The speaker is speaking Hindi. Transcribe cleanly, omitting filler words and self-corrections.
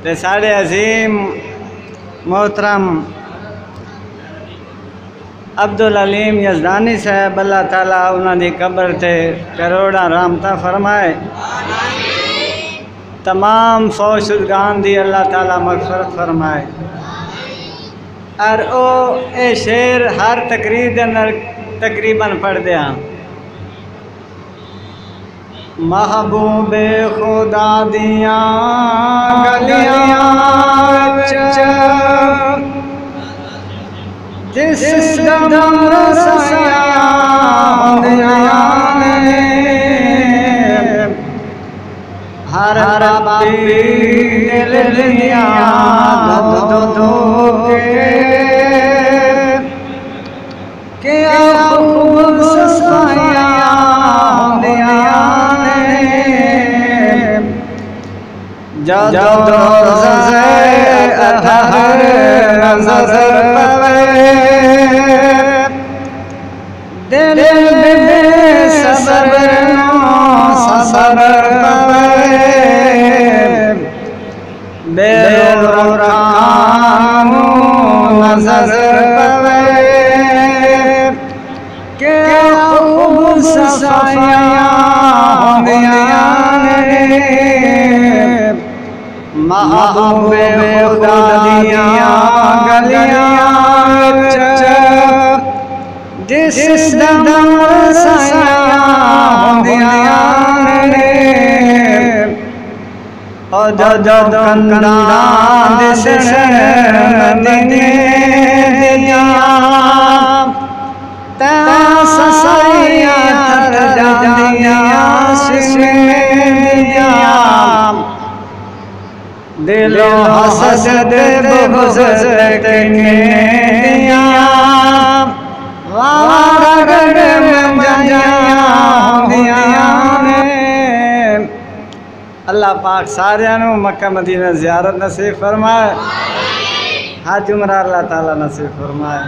ते साढ़े अजीम मोहतरम अब्दुल अलीम यज़दानी साहब अल्लाह ताला उन्होंने कब्र ते करोड़ा रहमत फरमाए। तमाम फौज शुदगान दी अल्लाह ताला मग़फ़िरत फरमाए। और ओ ए शेर हर तकरीर दे अंदर तकरीबन पढ़ दिया। महबूबे खुदा दिया गलियां जिस दम रसाया हर बाबी दिल लिया दो दो के खूब ससाया जदो अधर नजर पवे दिल में सबर पवे बेरुरानो नजर पवे के खूब सफाया महबूबे खुदा दिया गलियां जिस दम रसाया और जद कंदा दिसण मदीने ता ससाया तर जांदिया सिमदिया दिलो हसद बुग़्ज़ तकने दिया वारगड़ मंजाया अल्लाह पाक सारियां नूं मक्का मदीना ज़ियारत नसीब फरमाए। हज उमरा अल्लाह ताला नसीब फरमाए।